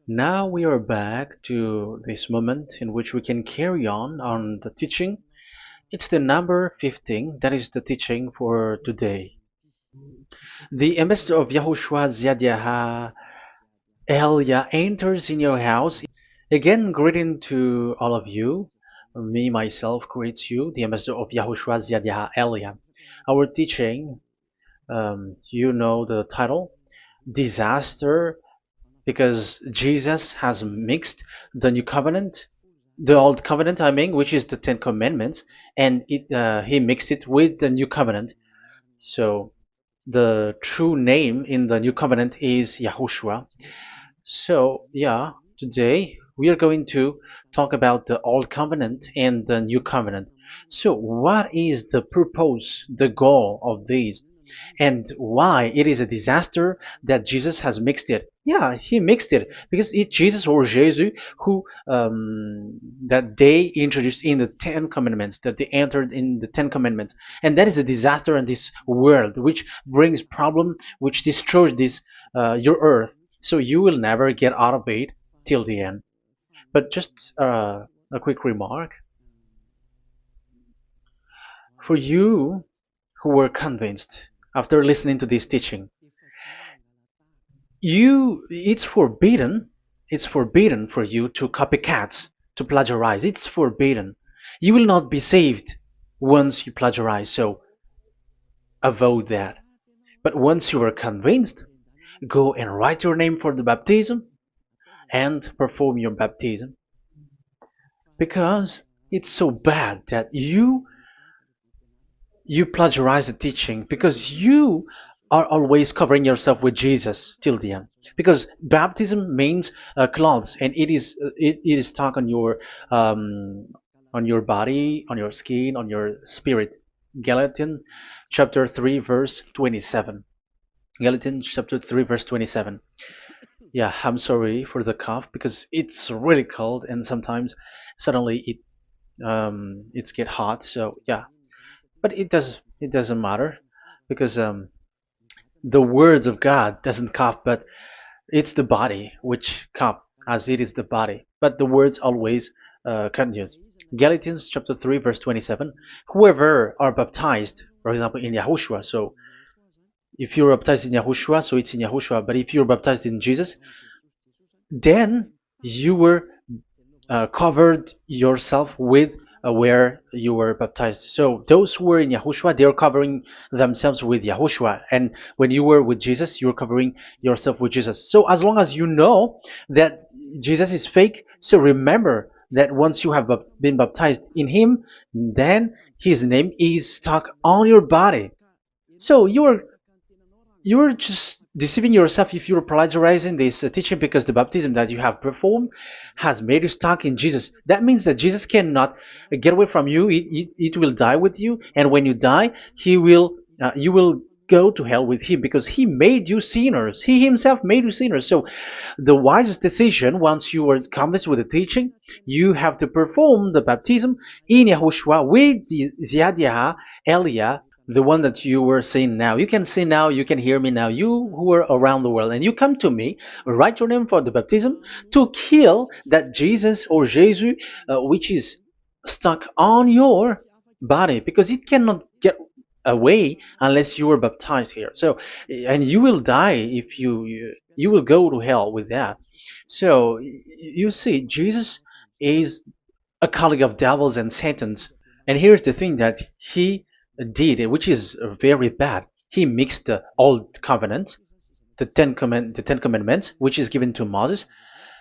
Now we are back to this moment in which we can carry on the teaching. It's the number 15, that is the teaching for today. The ambassador of YAHOSHUAH YAH YAH enters in your house. Again, greeting to all of you. Me, myself, greets you, the ambassador of YAHOSHUAH YAH. Our teaching, you know the title, Disaster, because Jesus has mixed the new covenant, the old covenant, I mean, which is the Ten Commandments, and he mixed it with the new covenant. So the true name in the new covenant is Yahushua. So yeah, today we are going to talk about the old covenant and the new covenant. So what is the purpose, the goal of these? And why it is a disaster that Jesus has mixed it. Yeah, he mixed it because it's Jesus or Jesus who that they introduced in the Ten Commandments, that they entered in the Ten Commandments, and that is a disaster in this world, which brings problem, which destroys this your earth. So you will never get out of it till the end. But just a quick remark for you who were convinced after listening to this teaching. It's forbidden for you to copycats, to plagiarize. It's forbidden. You will not be saved once you plagiarize, so avoid that. But once you are convinced, go and write your name for the baptism and perform your baptism, because it's so bad that you plagiarize the teaching, because you are always covering yourself with Jesus till the end. Because baptism means clothes, and it is stuck on your body, on your skin, on your spirit. Galatians chapter 3 verse 27. Galatians chapter 3 verse 27. Yeah, I'm sorry for the cough because it's really cold and sometimes suddenly it's get hot. So yeah, but it doesn't matter because the words of God doesn't cough, but it's the body which cough, as it is the body. But the words always continues. Galatians chapter 3 verse 27. Whoever are baptized, for example, in Yahushua. So if you're baptized in Yahushua, so it's in Yahushua. But if you're baptized in Jesus, then you were covered yourself with where you were baptized. So those who were in Yahushua, they are covering themselves with Yahushua. And when you were with Jesus, you were covering yourself with Jesus. So as long as you know that Jesus is fake, so remember that once you have been baptized in him, then his name is stuck on your body. So you're just deceiving yourself if you're plagiarizing this teaching, because the baptism that you have performed has made you stuck in Jesus. That means that Jesus cannot get away from you. It will die with you, and when you die, you will go to hell with him, because he made you sinners. He himself made you sinners. So the wisest decision, once you are convinced with the teaching, you have to perform the baptism in Yahushua with the Ziad Elia, the one that you were saying now. You can see now, you can hear me now, you who are around the world, and you come to me, write your name for the baptism to kill that Jesus or Jesus, which is stuck on your body, because it cannot get away unless you were baptized here. So, and you will die if you will go to hell with that. So, you see, Jesus is a colleague of devils and Satans. And here's the thing that he did, which is very bad. He mixed the old covenant, the Ten Commandments, which is given to Moses,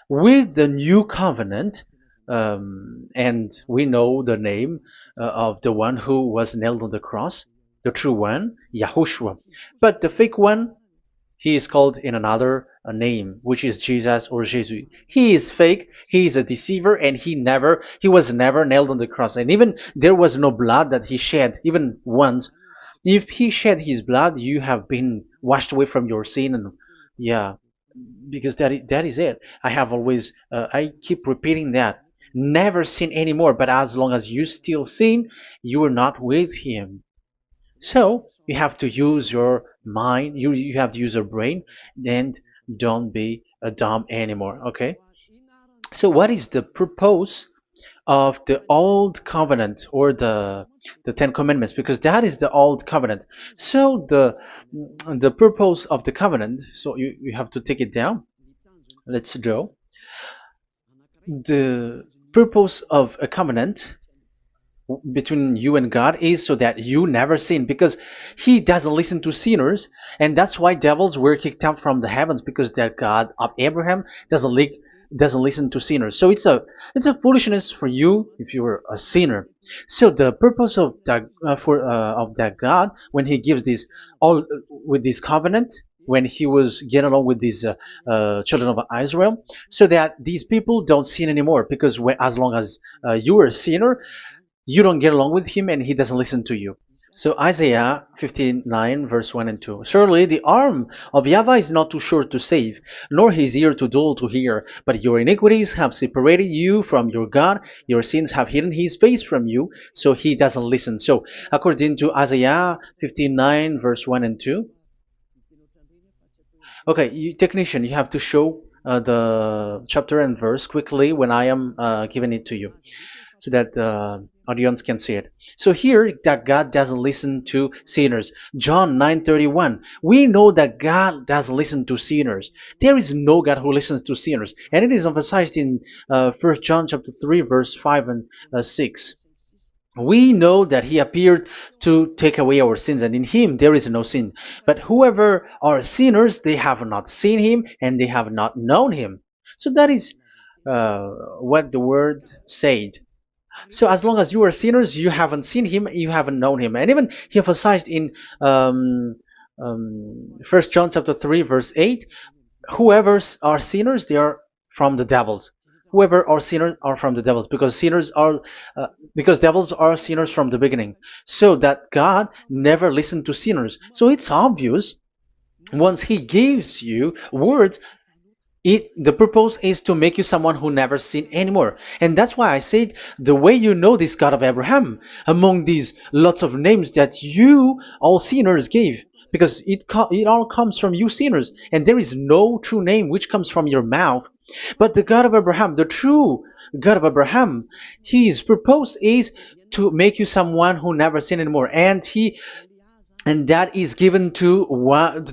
with the new covenant, and we know the name of the one who was nailed on the cross, the true one, Yahushua. But the fake one, he is called in another name, which is Jesus or Jesus. He is fake, he is a deceiver, and he was never nailed on the cross. And even there was no blood that he shed, even once. If he shed his blood, you have been washed away from your sin, and yeah, because that is it. I have always I keep repeating that. Never sin anymore, but as long as you still sin, you are not with him. So you have to use your mind, you have to use your brain, and don't be a dumb anymore. Okay. So what is the purpose of the old covenant, or the Ten Commandments? Because that is the old covenant. So the purpose of the covenant. So you have to take it down. Let's draw. The purpose of a covenant between you and God is so that you never sin, because he doesn't listen to sinners, and that's why devils were kicked out from the heavens, because that God of Abraham doesn't listen to sinners. So it's a foolishness for you if you were a sinner. So the purpose of that of that God, when he gives this all with this covenant, when he was getting along with these children of Israel, so that these people don't sin anymore, because as long as you are a sinner, you don't get along with him and he doesn't listen to you. So Isaiah 59 verse 1 and 2. Surely the arm of YAHVAH is not too short to save, nor his ear too dull to hear. But your iniquities have separated you from your God. Your sins have hidden his face from you, so he doesn't listen. So according to Isaiah 59 verse 1 and 2. Okay, technician, you have to show the chapter and verse quickly when I am giving it to you, so that the audience can see it. So here, that God doesn't listen to sinners. John 9:31. We know that God doesn't listen to sinners. There is no God who listens to sinners, and it is emphasized in 1 John chapter 3, verse 5 and 6. We know that he appeared to take away our sins, and in him there is no sin. But whoever are sinners, they have not seen him, and they have not known him. So that is what the word said. So as long as you are sinners, you haven't seen him, you haven't known him. And even he emphasized in 1 John chapter 3 verse 8, whoever are sinners, they are from the devils. Whoever are sinners are from the devils, because because devils are sinners from the beginning. So that God never listened to sinners. So it's obvious, once he gives you words, the purpose is to make you someone who never sinned anymore. And that's why I said, the way you know this God of Abraham among these lots of names that you all sinners gave, because it all comes from you sinners, and there is no true name which comes from your mouth. But the God of Abraham, the true God of Abraham, his purpose is to make you someone who never sinned anymore, and that is given to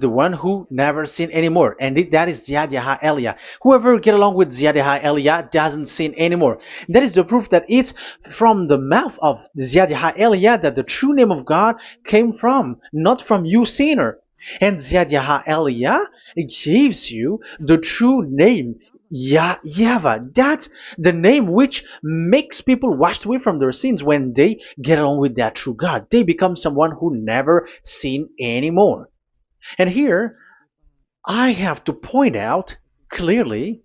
the one who never sin anymore, and that is YAH. Whoever get along with YAH doesn't sin anymore. That is the proof that it's from the mouth of YAH that the true name of God came from, not from you sinner. And YAH gives you the true name, YAHVAH. That's the name which makes people washed away from their sins. When they get along with that true God, they become someone who never sin anymore. And here, I have to point out clearly,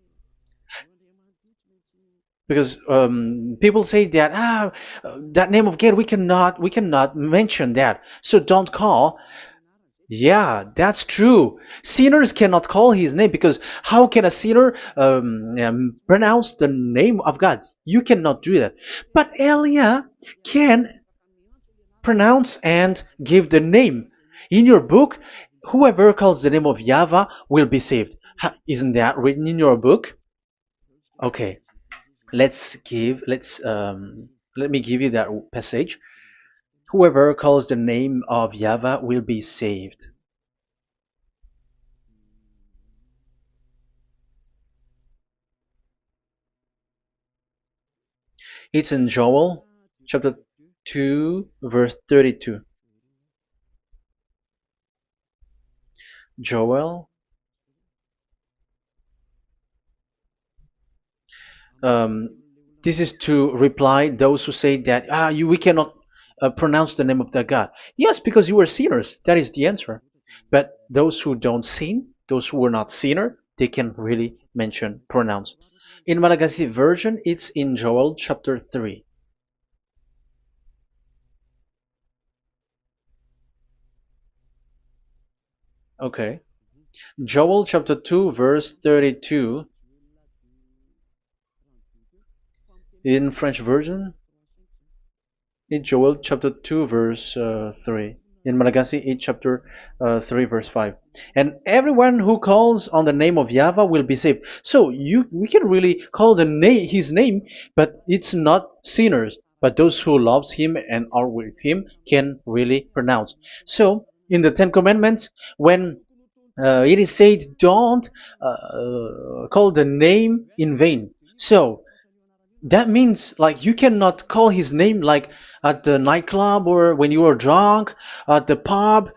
because people say that that name of God, we cannot mention that, so don't call. Yeah, that's true. Sinners cannot call his name, because how can a sinner pronounce the name of God? You cannot do that. But Elia can pronounce and give the name. In your book, whoever calls the name of YAHVAH will be saved. Isn't that written in your book? Okay, let me give you that passage. Whoever calls the name of YAHVAH will be saved. It's in Joel chapter 2 verse 32. Joel, um, this is to reply those who say that we cannot pronounce the name of that God. Yes, because you are sinners. That is the answer. But those who don't sin, those who are not sinner, they can really pronounce. In Malagasy version, it's in Joel chapter 3. Okay. Joel chapter 2 verse 32. In French version, in Joel chapter 2 verse 3. in Malagasy 8 chapter 3 verse 5. And everyone who calls on the name of YAHVAH will be saved. So we can really call his name, but it's not sinners, but those who loves him and are with him can really pronounce. So in the Ten Commandments, when it is said, don't call the name in vain. So that means like you cannot call his name like at the nightclub or when you are drunk at the pub.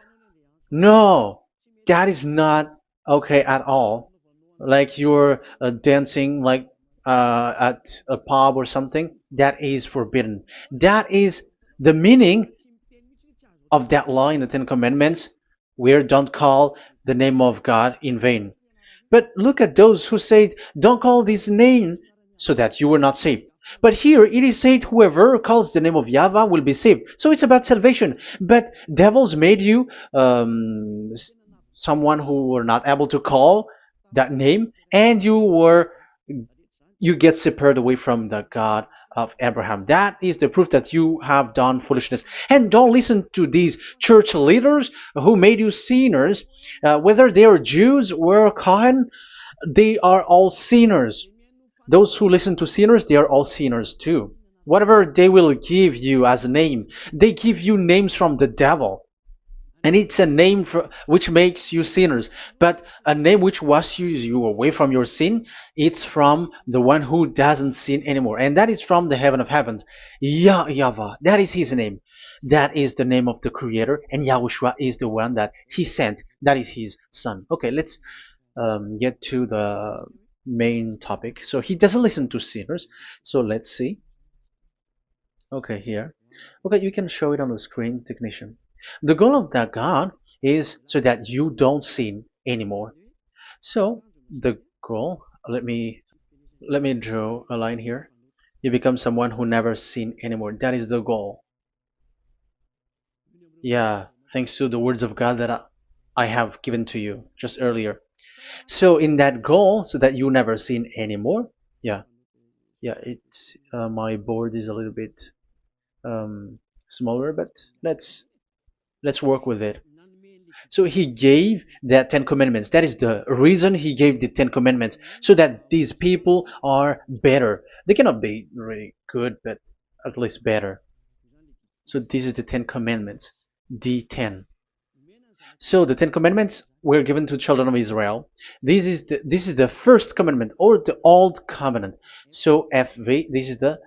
No, that is not okay at all. Like you're dancing like at a pub or something, that is forbidden. That is the meaning of that law in the Ten Commandments, where don't call the name of God in vain. But look at those who say, don't call this name so that you will not saved. But here it is said, whoever calls the name of YAHVAH will be saved. So it's about salvation. But devils made you someone who were not able to call that name, and you get separated away from the God of Abraham. That is the proof that you have done foolishness. And don't listen to these church leaders who made you sinners, whether they are Jews or Kohen, they are all sinners. Those who listen to sinners, they are all sinners too. Whatever they will give you as a name, they give you names from the devil. And it's a name which makes you sinners, but a name which washes you away from your sin, it's from the one who doesn't sin anymore, and that is from the heaven of heavens. Yahvah, that is his name. That is the name of the Creator, and Yahushua is the one that he sent. That is his son. Okay, let's get to the main topic. So he doesn't listen to sinners. So let's see. Okay, here. Okay, you can show it on the screen, technician. The goal of that God is so that you don't sin anymore. So the goal, let me draw a line here. You become someone who never sin anymore. That is the goal. Yeah, thanks to the words of God that I have given to you just earlier. So in that goal, so that you never sin anymore. Yeah, yeah. It's my board is a little bit smaller, but let's work with it. So he gave the Ten Commandments. That is the reason he gave the Ten Commandments, so that these people are better. They cannot be really good, but at least better. So this is the Ten Commandments, D10. So the Ten Commandments were given to children of Israel. This is the first commandment, or the old covenant. So FV, this is the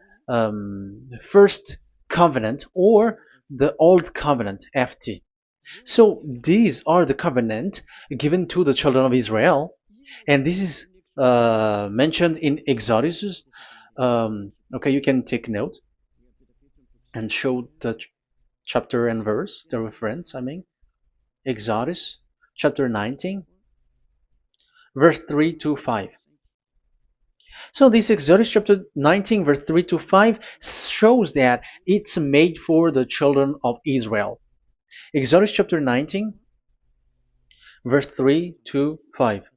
first covenant, or the old covenant, FT. So these are the covenant given to the children of Israel, and this is mentioned in Exodus. Okay, you can take note and show the chapter and verse, the reference. I mean, Exodus chapter 19, verse 3 to 5. So this Exodus chapter 19, verse 3 to 5 shows that it's made for the children of Israel. Exodus chapter 19, verse 3 to 5.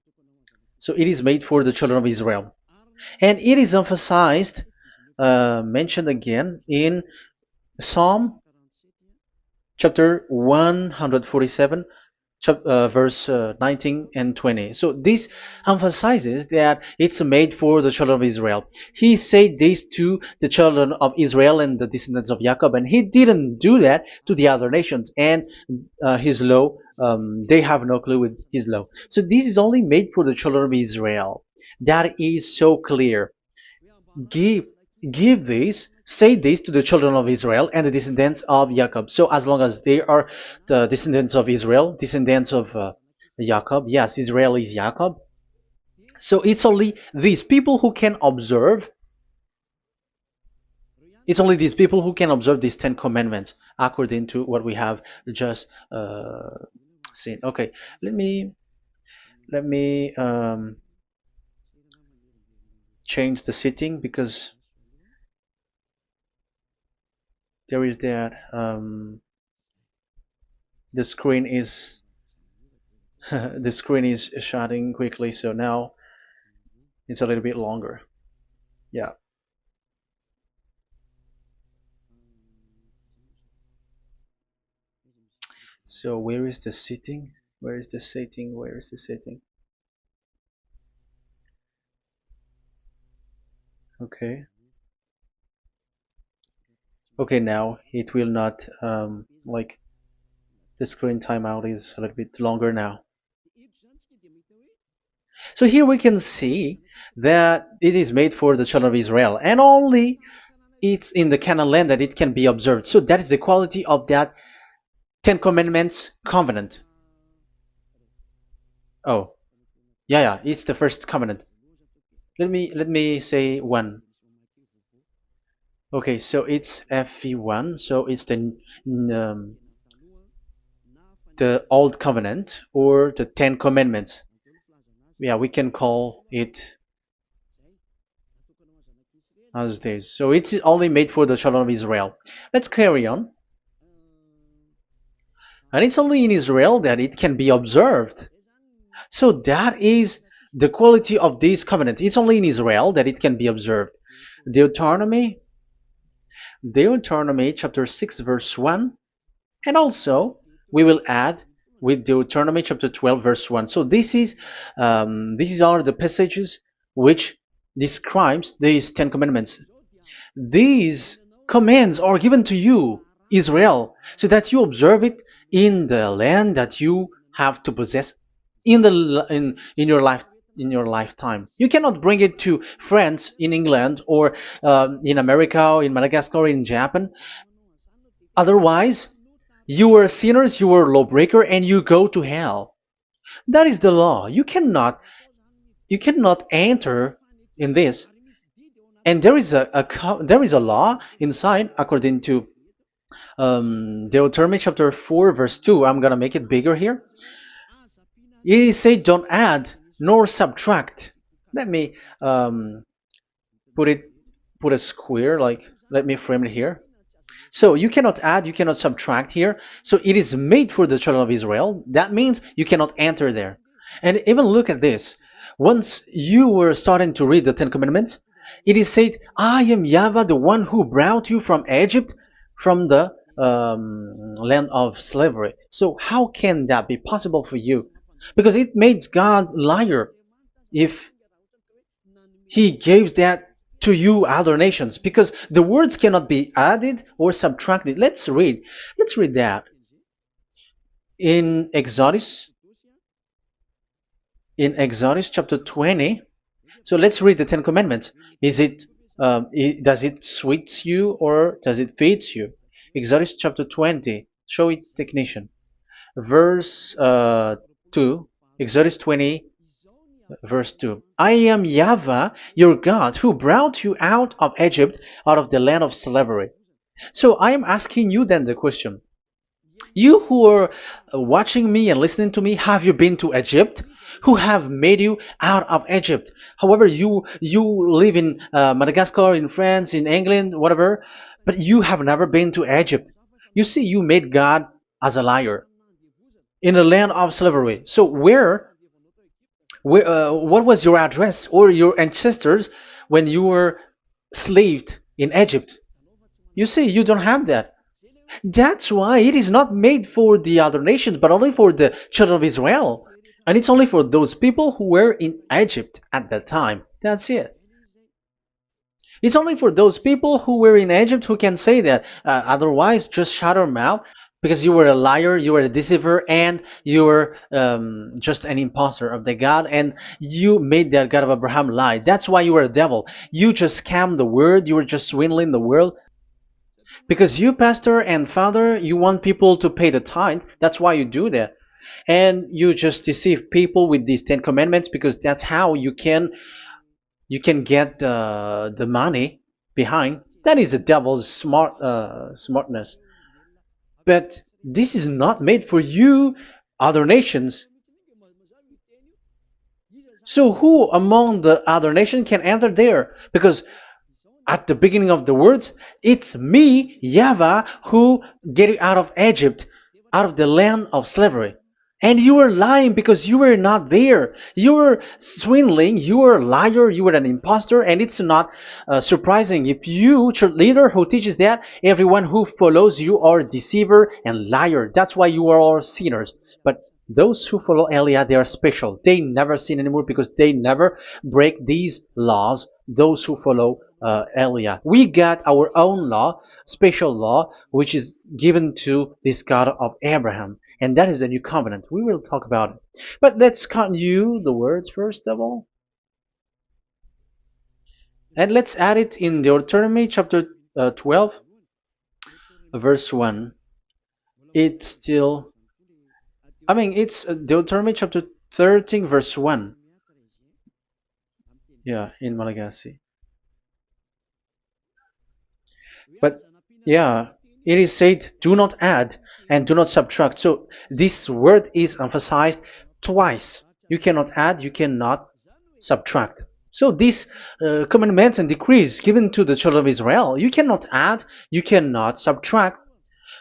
So it is made for the children of Israel. And it is emphasized, mentioned again in Psalm chapter 147, verse 19 and 20. So this emphasizes that it's made for the children of Israel. He said this to the children of Israel and the descendants of Jacob, and he didn't do that to the other nations. And his law, they have no clue with his law. So this is only made for the children of Israel. That is so clear. Give say this to the children of Israel and the descendants of Jacob. So as long as they are the descendants of Israel, descendants of Jacob, yes, Israel is Jacob. So it's only these people who can observe. It's only these people who can observe these 10 commandments according to what we have just seen. Okay, let me change the setting, because there is that the screen is the screen is shutting quickly, so now it's a little bit longer. Yeah. So where is the sitting? Where is the sitting? Where is the sitting? Okay. Okay, now it will not like the screen timeout is a little bit longer now. So here we can see that it is made for the children of Israel, and only it's in the Canaan land that it can be observed. So that is the quality of that Ten Commandments covenant. Oh, yeah, it's the first covenant. Let me say one. Okay, so it's FV1, so it's the old covenant or the Ten Commandments. Yeah, we can call it as this. So it's only made for the children of Israel. Let's carry on. And it's only in Israel that it can be observed. So that is the quality of this covenant. It's only in Israel that it can be observed. Deuteronomy chapter 6 verse 1, and also we will add with Deuteronomy chapter 12 verse 1. So these are the passages which describes these 10 commandments. These commands are given to you, Israel, so that you observe it in the land that you have to possess in your lifetime. You cannot bring it to France, in England, or in America, or in Madagascar, or in Japan. Otherwise, you were sinners, you were lawbreaker, and you go to hell. That is the law. You cannot enter in this. And there is a law inside, according to Deuteronomy chapter 4 verse 2. I'm gonna make it bigger here. It says, don't add nor subtract. Let me put a square, like, let me frame it here. So you cannot add, you cannot subtract here. So it is made for the children of Israel. That means you cannot enter there. And even look at this. Once you were starting to read the Ten Commandments, it is said, I am YAHVAH, the one who brought you from Egypt, from the land of slavery. So how can that be possible for you? Because it makes God liar if he gives that to you other nations, because the words cannot be added or subtracted. Let's read that in Exodus chapter 20. So let's read the Ten Commandments. Does it sweets you or does it feeds you? Exodus chapter 20. Show it, technician. Verse 2. Exodus 20 verse 2. I am YAHVAH, your God, who brought you out of Egypt, out of the land of slavery. So I am asking you then the question. You who are watching me and listening to me, have you been to Egypt? Who have made you out of Egypt? However, you live in Madagascar, in France, in England, whatever, but you have never been to Egypt. You see, you made God as a liar in the land of slavery. So what was your address or your ancestors when you were slaved in Egypt? You see, you don't have that. That's why it is not made for the other nations, but only for the children of Israel. And it's only for those people who were in Egypt at that time. That's it. It's only for those people who were in Egypt who can say that. Otherwise, just shut your mouth, because you were a liar, you were a deceiver, and you were just an imposter of the God, and you made that God of Abraham lie. That's why you were a devil. You just scammed the word, you were just swindling the world. Because you, pastor and father, you want people to pay the tithe. That's why you do that. And you just deceive people with these 10 commandments, because that's how you can get the money behind. That is the devil's smartness. But this is not made for you, other nations. So who among the other nations can enter there? Because at the beginning of the words, it's me, YAHVAH, who get you out of Egypt, out of the land of slavery. And you were lying because you were not there. You were swindling. You were a liar. You were an impostor. And it's not surprising if you, church leader who teaches that, everyone who follows you are a deceiver and liar. That's why you are all sinners. But those who follow Elia, they are special. They never sin anymore because they never break these laws. Those who follow Elia. We got our own law, special law, which is given to this God of Abraham. And that is the new covenant. We will talk about it. But let's continue the words first of all. And let's add it in Deuteronomy chapter 12, verse 1. It's still, it's Deuteronomy chapter 13, verse 1. Yeah, in Malagasy. But yeah, it is said, do not add and do not subtract. So this word is emphasized twice. You cannot add, you cannot subtract. So these commandments and decrees given to the children of Israel, you cannot add, you cannot subtract.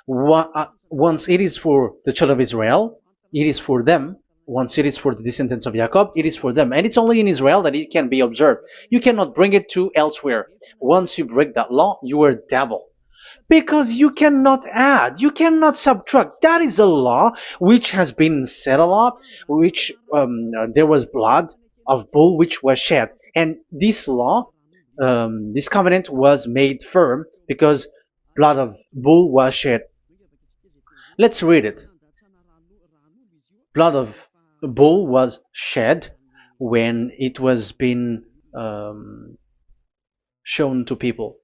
Once it is for the children of Israel, it is for them. Once it is for the descendants of Jacob, it is for them. And it's only in Israel that it can be observed. You cannot bring it to elsewhere. Once you break that law, you are devil. Because you cannot add, you cannot subtract. That is a law which has been settled up, which there was blood of bull which was shed. And this law, this covenant was made firm because blood of bull was shed. Let's read it. Blood of bull was shed when it was been shown to people.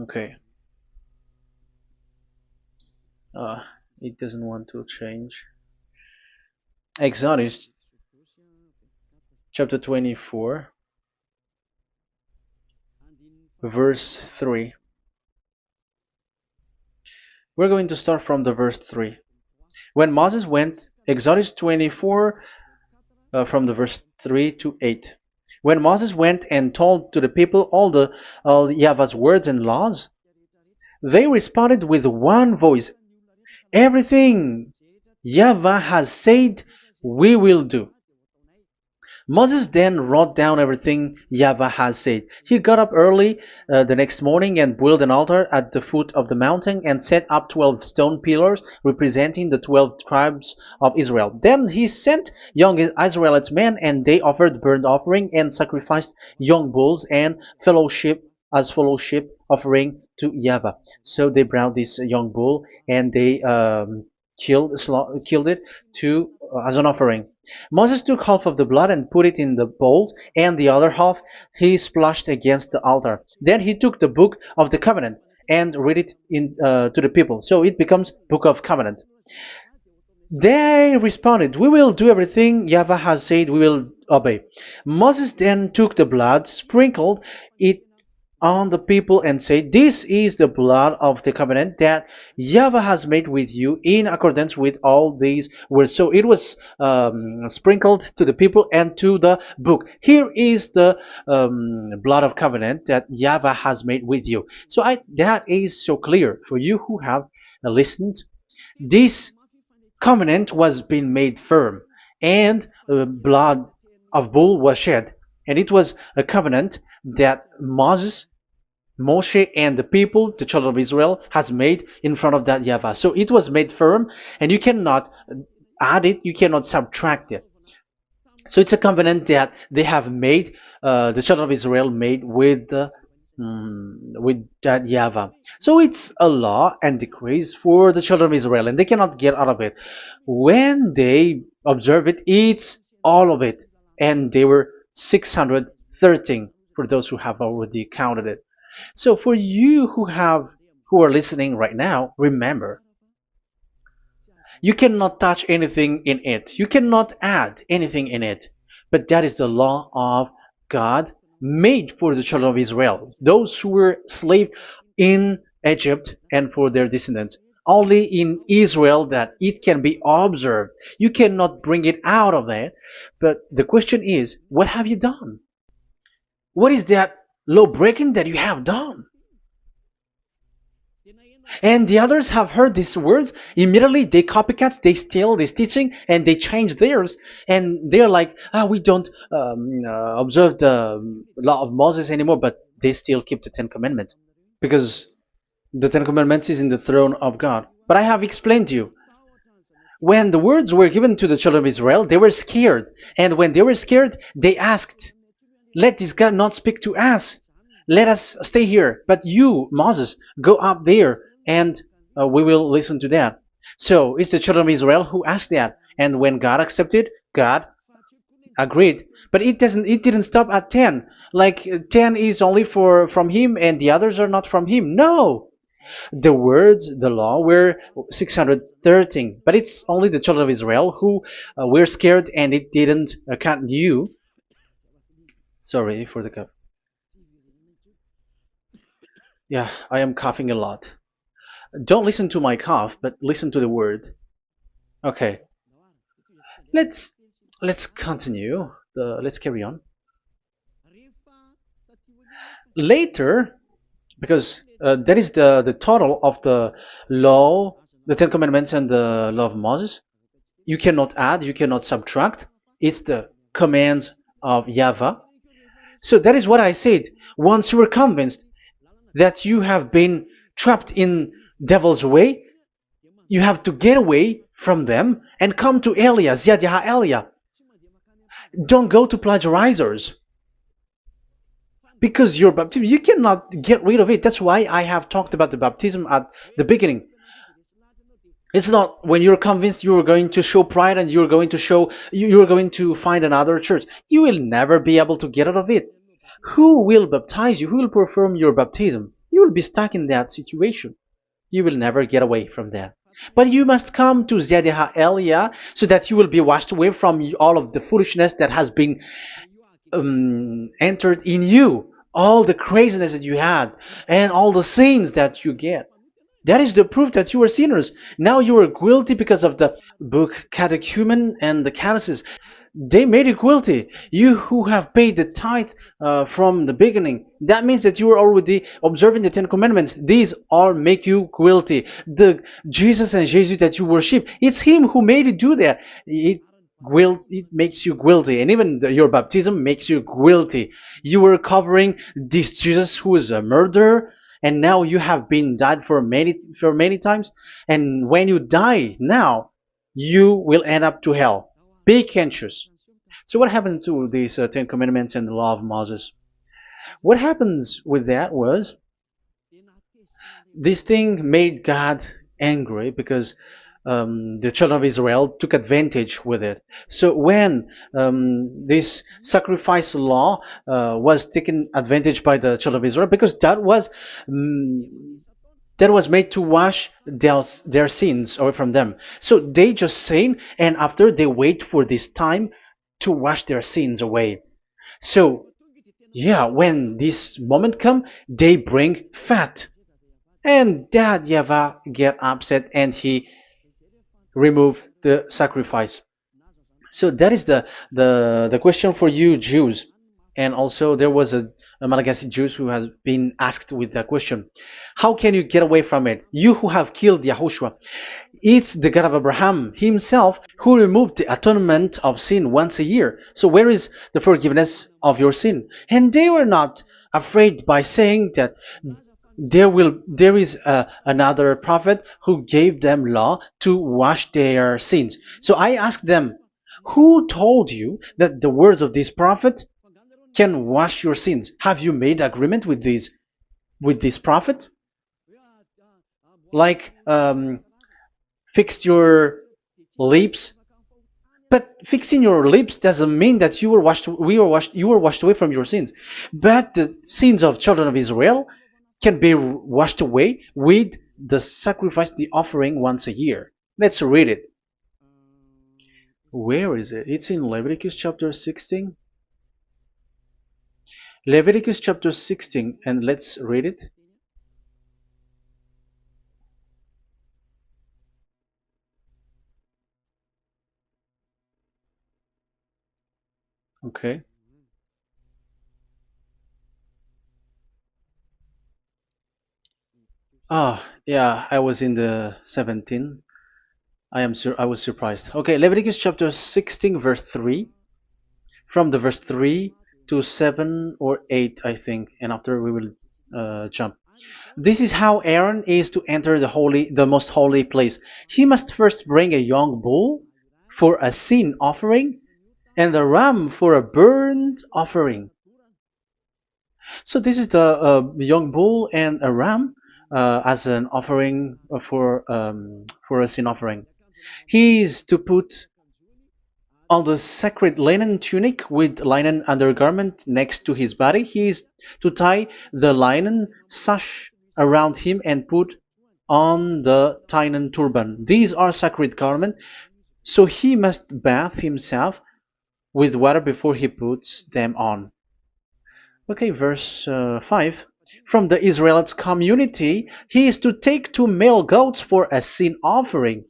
Okay. It doesn't want to change. Exodus chapter 24, verse 3. We're going to start from the verse 3. When Moses went, Exodus 24, from the verse 3 to 8. When Moses went and told to the people all YAHVAH's words and laws, they responded with one voice, everything YAHVAH has said, we will do. Moses then wrote down everything YAHVAH has said. He got up early the next morning and built an altar at the foot of the mountain and set up 12 stone pillars representing the 12 tribes of Israel. Then he sent young Israelite men, and they offered burnt offering and sacrificed young bulls and fellowship offering to YAHVAH. So they brought this young bull and they killed it as an offering. Moses took half of the blood and put it in the bowls, and the other half he splashed against the altar. Then he took the book of the covenant and read it to the people. So it becomes book of covenant. They responded, we will do everything YAHVAH has said, we will obey. Moses then took the blood, sprinkled it on the people, and said, this is the blood of the covenant that YAHVAH has made with you in accordance with all these words. So it was sprinkled to the people and to the book. Here is the blood of covenant that YAHVAH has made with you. So that is so clear for you who have listened. This covenant was being made firm, and blood of bull was shed, and it was a covenant that Moshe and the people, the children of Israel, has made in front of that YAHVAH. So it was made firm, and you cannot add it, you cannot subtract it. So it's a covenant that they have made, the children of Israel made with that YAHVAH. So it's a law and decrees for the children of Israel, and they cannot get out of it. When they observe it, it's all of it, and they were 613 for those who have already counted it. So for you who are listening right now, remember, you cannot touch anything in it. You cannot add anything in it. But that is the law of God made for the children of Israel, those who were slaves in Egypt and for their descendants. Only in Israel that it can be observed. You cannot bring it out of there. But the question is, what have you done? What is that law breaking that you have done? And the others have heard these words. Immediately they copycat, they steal this teaching, and they change theirs. And they're like, we don't observe the law of Moses anymore, but they still keep the Ten Commandments because the Ten Commandments is in the throne of God. But I have explained to you, when the words were given to the children of Israel, they were scared. And when they were scared, they asked, let this God not speak to us. Let us stay here. But you, Moses, go up there and we will listen to that. So it's the children of Israel who asked that. And when God accepted, God agreed. But it didn't stop at 10. Like 10 is only from him and the others are not from him. No. The words, the law were 613. But it's only the children of Israel who were scared and it didn't cut you. Sorry for the cup. Yeah, I am coughing a lot. Don't listen to my cough, but listen to the word. Okay, let's let's continue. Let's carry on. Later, because that is the total of the law, the Ten Commandments, and the law of Moses. You cannot add, you cannot subtract. It's the commands of YAHVAH. So that is what I said. Once you were convinced that you have been trapped in devil's way, you have to get away from them and come to Elia, Ziad Elia. Don't go to plagiarizers. Because your baptism, you cannot get rid of it. That's why I have talked about the baptism at the beginning. It's not when you're convinced you're going to show pride and you're going to find another church. You will never be able to get out of it. Who will baptize you? Who will perform your baptism? You will be stuck in that situation. You will never get away from that. But you must come to Ziad Elia so that you will be washed away from all of the foolishness that has been entered in you, all the craziness that you had, and all the sins that you get. That is the proof that you are sinners. Now you are guilty because of the book catechumen and the catechism. They made you guilty. You who have paid the tithe from the beginning, that means that you are already observing the Ten Commandments. These all make you guilty. The Jesus and Jesus that you worship, it's Him who made you do that. It makes you guilty, and even your baptism makes you guilty. You were covering this Jesus who is a murderer, and now you have been died for many times. And when you die now, you will end up to hell. Be conscious. So what happened to these Ten Commandments and the law of Moses? What happens with that was this thing made God angry because the children of Israel took advantage with it. So when this sacrifice law was taken advantage by the children of Israel, because that was made to wash their sins away from them. So they just sin, and after they wait for this time to wash their sins away. So yeah, when this moment come, they bring fat, and Dad Yava get upset and he remove the sacrifice. So that is the question for you Jews. And also there was a Malagasy Jews who has been asked with that question. How can you get away from it? You who have killed YAHOSHUAH. It's the God of Abraham himself who removed the atonement of sin once a year. So where is the forgiveness of your sin? And they were not afraid by saying that there is another prophet who gave them law to wash their sins. So I asked them, who told you that the words of this prophet can wash your sins? Have you made agreement with this prophet? Like fix your lips. But fixing your lips doesn't mean that you were washed away from your sins. But the sins of children of Israel can be washed away with the sacrifice, the offering once a year. Let's read it. Where is it? It's in Leviticus chapter 16. Leviticus chapter 16, and let's read it. Okay. Ah, yeah, I was in the 17. I was surprised. Okay, Leviticus chapter 16 verse 3, from the verse 3 to 7 or 8, I think, and after we will jump. This is how Aaron is to enter the most holy place. He must first bring a young bull for a sin offering and a ram for a burnt offering. So this is the young bull and a ram as an offering for a sin offering. He is to put on the sacred linen tunic with linen undergarment next to his body. He is to tie the linen sash around him and put on the linen turban. These are sacred garments, so he must bathe himself with water before he puts them on. Okay, verse 5. From the Israelites community, he is to take two male goats for a sin offering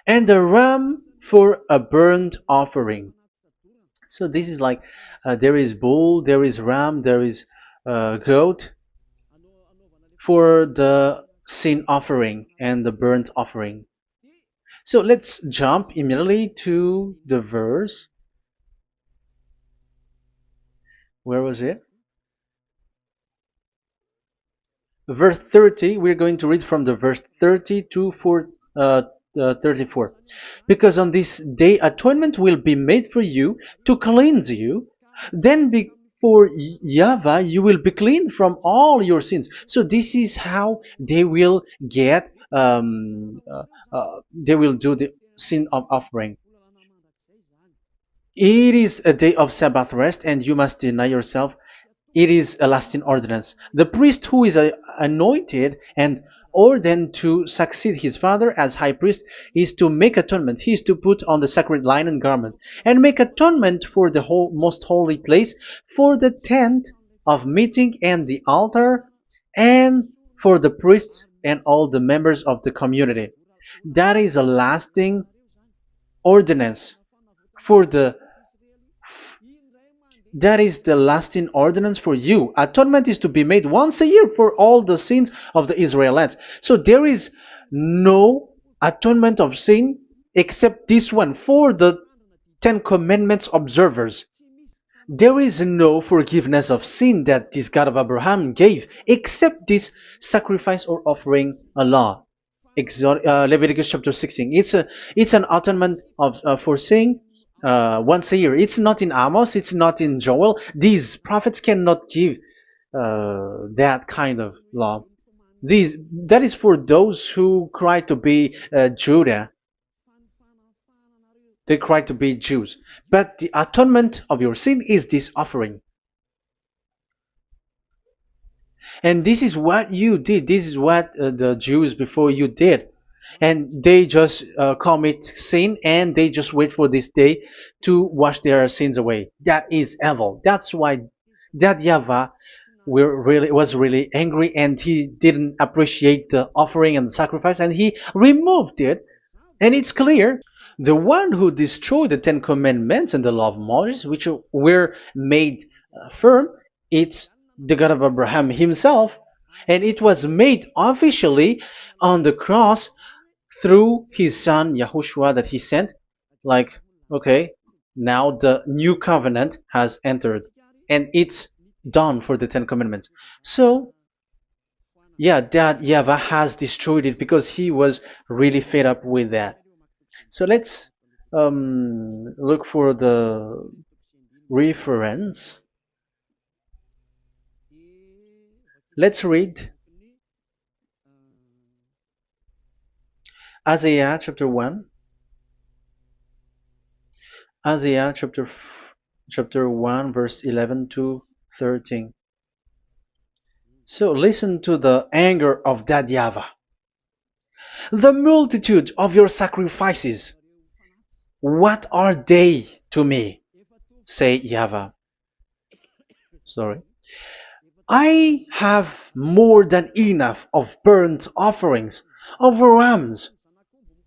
and a ram for a burnt offering. So this is like there is bull, there is ram, there is goat for the sin offering and the burnt offering. So let's jump immediately to the verse. Where was it? Verse 30. We're going to read from the verse 30 to 34. Because on this day atonement will be made for you to cleanse you. Then before YAHVAH you will be clean from all your sins. So this is how they will get they will do the sin of offering. It is a day of Sabbath rest, and you must deny yourself. It is a lasting ordinance. The priest who is anointed and ordained to succeed his father as high priest is to make atonement. He is to put on the sacred linen garment and make atonement for the most holy place, for the tent of meeting and the altar, and for the priests and all the members of the community. That is a lasting ordinance for the that is the lasting ordinance for you. Atonement is to be made once a year for all the sins of the Israelites. So there is no atonement of sin except this one for the Ten Commandments observers. There is no forgiveness of sin that this God of Abraham gave except this sacrifice or offering a law. Leviticus chapter 16. It's an atonement of for sin once a year. It's not in Amos. It's not in Joel. These prophets cannot give that kind of law. That is for those who cry to be Judah. They cry to be Jews. But the atonement of your sin is this offering. And this is what you did. This is what the Jews before you did. And they just commit sin and they just wait for this day to wash their sins away. That is evil. That's why that YAHVAH was really angry and he didn't appreciate the offering and the sacrifice and he removed it. And it's clear the one who destroyed the Ten Commandments and the law of Moses, which were made firm, it's the God of Abraham himself. And it was made officially on the cross through his son YAHOSHUAH that he sent. Like, okay, now the new covenant has entered and it's done for the Ten Commandments. So yeah, that YAHVAH has destroyed it because he was really fed up with that. So let's look for the reference. Let's read Isaiah chapter 1. Isaiah chapter 1 verse 11 to 13. So listen to the anger of that YAHVAH. The multitude of your sacrifices, what are they to me? Say YAHVAH. Sorry. I have more than enough of burnt offerings, of rams,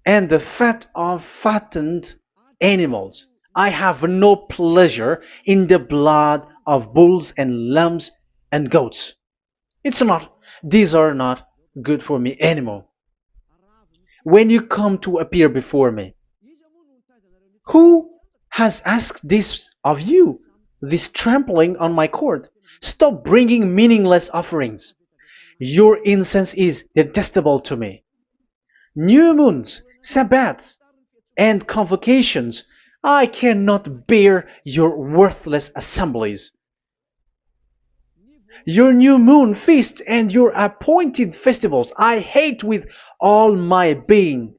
and the fat of fattened animals. I have no pleasure in the blood of bulls and lambs and goats. These are not good for me anymore. When you come to appear before me, who has asked this of you? This trampling on my court. Stop bringing meaningless offerings. Your incense is detestable to me. New moons, Sabbaths, and convocations. I cannot bear your worthless assemblies. Your new moon feasts and your appointed festivals I hate with all my being.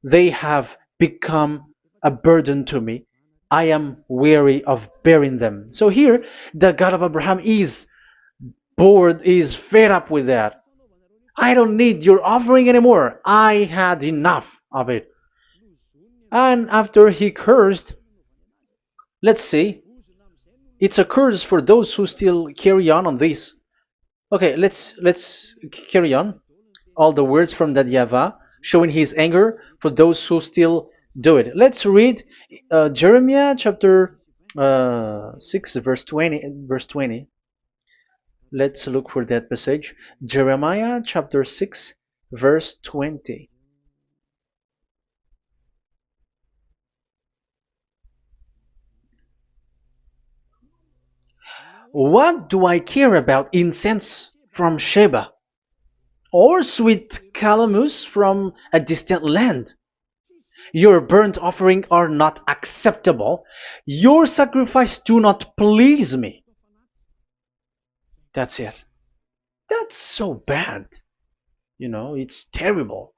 They have become a burden to me. I am weary of bearing them. So here, the God of Abraham is bored, is fed up with that. I don't need your offering anymore. I had enough of it. And after he cursed, let's see, it's a curse for those who still carry on this. Okay, let's carry on. All the words from that YAHVAH showing his anger for those who still do it. Let's read Jeremiah chapter 6 verse 20 verse 20. Let's look for that passage. Jeremiah chapter 6 verse 20. What do I care about incense from Sheba or sweet calamus from a distant land? Your burnt offering are not acceptable. Your sacrifice do not please me. That's it. That's so bad. It's terrible.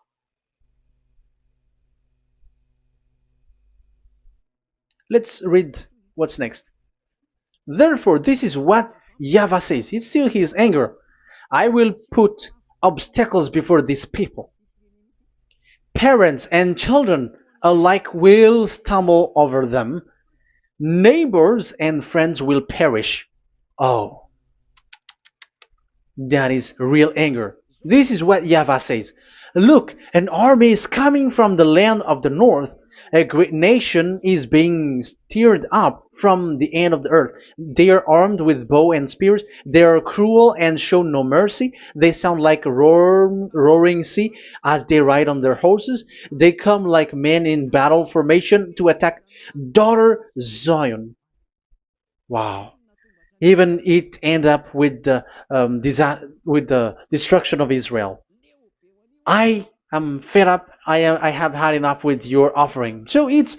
Let's read what's next. Therefore, this is what YAHVAH says. It's still his anger. I will put obstacles before these people. Parents and children alike will stumble over them. Neighbors and friends will perish. Oh, that is real anger. This is what YAHVAH says. Look, an army is coming from the land of the north. A great nation is being stirred up from the end of the earth. They are armed with bow and spears. They are cruel and show no mercy. They sound like a roaring sea as they ride on their horses. They come like men in battle formation to attack daughter Zion. Wow. Even it end up with the with the destruction of Israel. I am fed up. I have had enough with your offering. So it's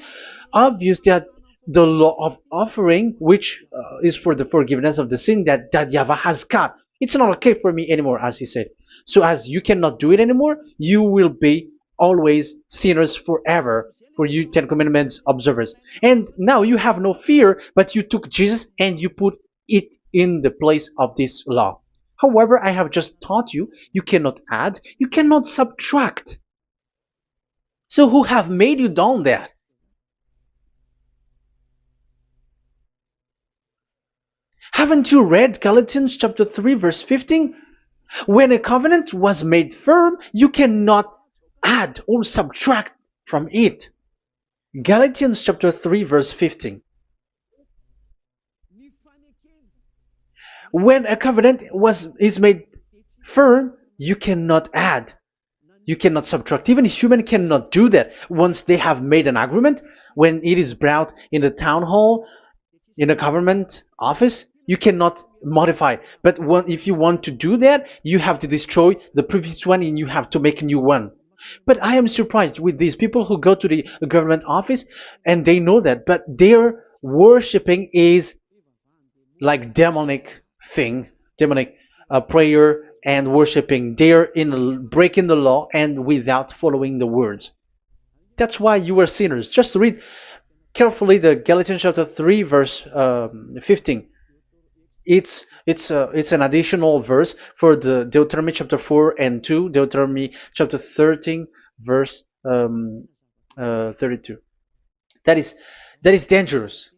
obvious that the law of offering, which is for the forgiveness of the sin that YAHVAH has got, it's not okay for me anymore, as he said. So as you cannot do it anymore, you will be always sinners forever for you Ten Commandments observers. And now you have no fear, but you took Jesus and you put it in the place of this law. However, I have just taught you, you cannot add, you cannot subtract. So who have made you done that? Haven't you read Galatians chapter 3 verse 15? When a covenant was made firm, you cannot add or subtract from it. Galatians chapter 3 verse 15. When a covenant is made firm, you cannot add. You cannot subtract. Even human cannot do that. Once they have made an agreement, when it is brought in the town hall, in a government office, you cannot modify. But if you want to do that, you have to destroy the previous one and you have to make a new one. But I am surprised with these people who go to the government office and they know that, but their worshipping is like demonic thing, demonic prayer and worshipping. They're in breaking the law and without following the words. That's why you are sinners. Just read carefully the Galatians chapter 3 verse 15. It's an additional verse for the Deuteronomy chapter 4 and 2, Deuteronomy chapter 13 verse 32. That is dangerous,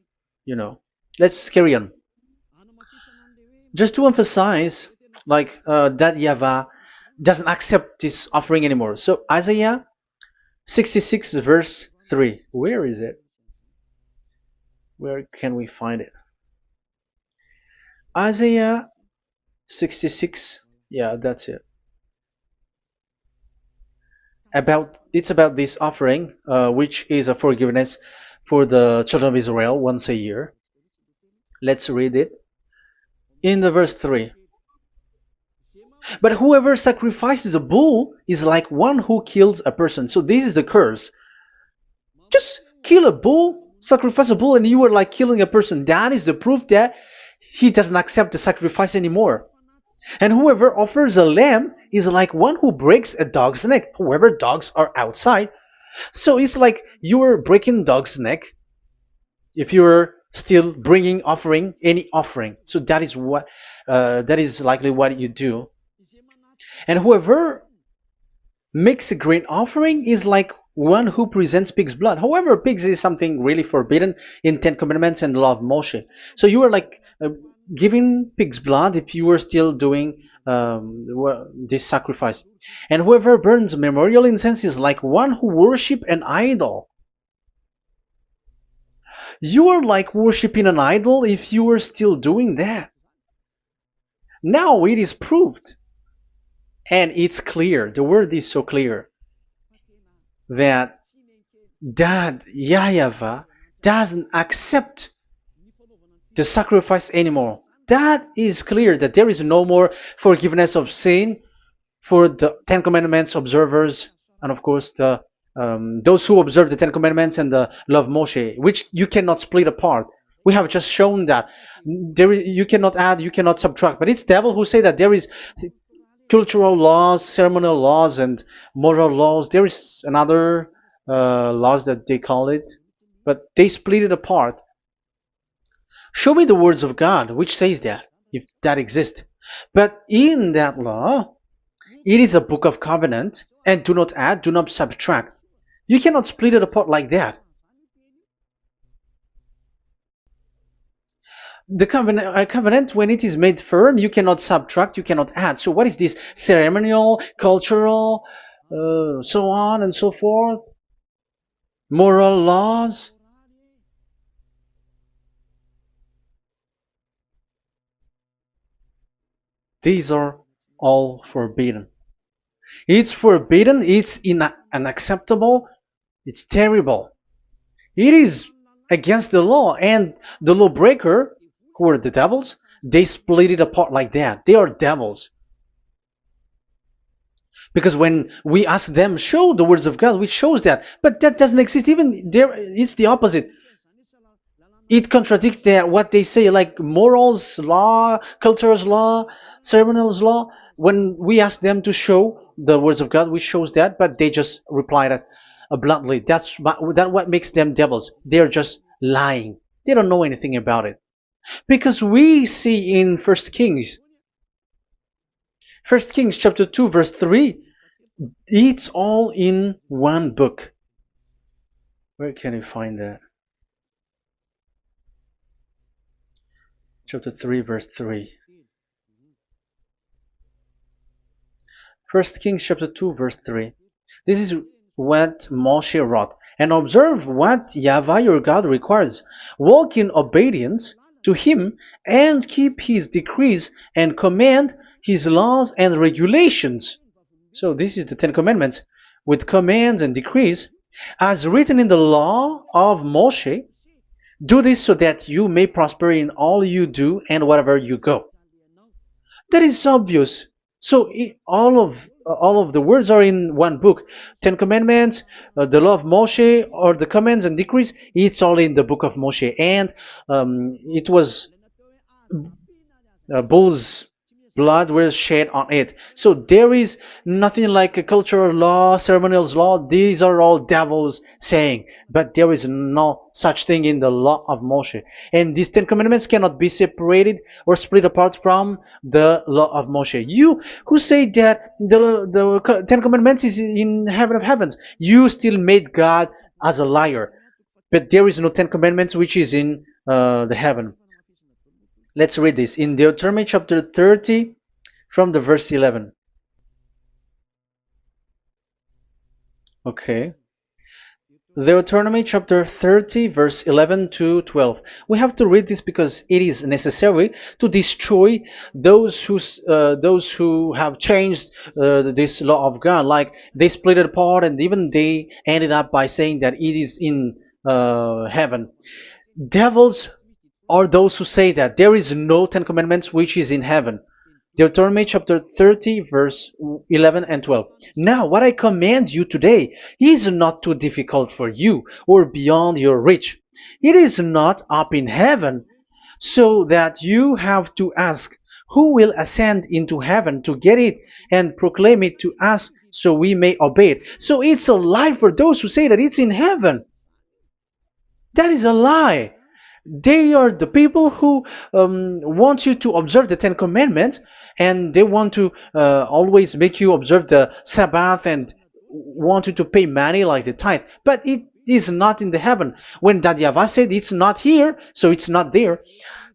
you know. Let's carry on. Just to emphasize, like that YAHVAH doesn't accept this offering anymore. So Isaiah 66 verse 3. Where is it? Where can we find it? Isaiah 66. Yeah, that's it. it's about this offering, which is a forgiveness for the children of Israel once a year. Let's read it in the verse 3. But whoever sacrifices a bull is like one who kills a person. So this is the curse. Just kill a bull, sacrifice a bull, and you are like killing a person. That is the proof that he doesn't accept the sacrifice anymore. And whoever offers a lamb is like one who breaks a dog's neck. However, dogs are outside. So it's like you are breaking dog's neck if you're still bringing offering, any offering. So that is likely what you do. And whoever makes a grain offering is like one who presents pig's blood. However, pigs is something really forbidden in Ten Commandments and the law of Moshe. So you are like giving pig's blood if you are still doing this sacrifice. And whoever burns memorial incense is like one who worships an idol. You are like worshipping an idol if you are still doing that. Now it is proved. And it's clear, the word is so clear, that YAHVAH doesn't accept the sacrifice anymore. That is clear that there is no more forgiveness of sin for the Ten Commandments observers, and of course those who observe the Ten Commandments and the law of Moshe, which you cannot split apart. We have just shown that you cannot add, you cannot subtract. But it's devil who say that there is cultural laws, ceremonial laws, and moral laws. There is another laws that they call it, but they split it apart. Show me the words of God which says that, if that exists. But in that law, it is a book of covenant, and do not add, do not subtract. You cannot split it apart like that. The covenant, when it is made firm, you cannot subtract, you cannot add. So what is this ceremonial, cultural, so on and so forth? Moral laws? These are all forbidden. It's forbidden, it's unacceptable, it's terrible. It is against the law, and the lawbreaker, who are the devils, they split it apart like that. They are devils. Because when we ask them, show the words of God, which shows that, but that doesn't exist. Even there, it's the opposite. It contradicts what they say, like morals law, cultural law, ceremonial law. When we ask them to show the words of God, which shows that, but they just reply that bluntly. That's what makes them devils. They're just lying. They don't know anything about it. Because we see in First Kings chapter 2 verse 3, it's all in one book. Where can you find that? Chapter 3 verse 3. 1 Kings chapter 2 verse 3. This is what Moshe wrote. And observe what YAHVAH your God requires. Walk in obedience to him and keep his decrees and command his laws and regulations. So this is the Ten Commandments with commands and decrees as written in the law of Moshe. Do this so that you may prosper in all you do and wherever you go. That is obvious. So all of the words are in one book. Ten Commandments, the law of Moshe, or the commands and decrees. It's all in the book of Moshe, and it was bull's blood was shed on it. So there is nothing like a cultural law, ceremonial law. These are all devils saying, but there is no such thing in the law of Moshe. And these Ten Commandments cannot be separated or split apart from the law of Moshe. You who say that the Ten Commandments is in heaven of heavens, you still made God as a liar. But there is no Ten Commandments which is in the heaven. Let's read this in Deuteronomy chapter 30 from the verse 11. Okay. Deuteronomy chapter 30 verse 11 to 12. We have to read this because it is necessary to destroy those who have changed this law of God. Like they split it apart and even they ended up by saying that it is in heaven. Devils are those who say that there is no Ten Commandments which is in heaven. Deuteronomy chapter 30, verse 11 and 12. Now, what I command you today is not too difficult for you or beyond your reach. It is not up in heaven, so that you have to ask, who will ascend into heaven to get it and proclaim it to us so we may obey it? So it's a lie for those who say that it's in heaven. That is a lie. They are the people who want you to observe the Ten Commandments, and they want to always make you observe the Sabbath and want you to pay money like the tithe. But it is not in the heaven. When that YAHVAH said it's not here, so it's not there.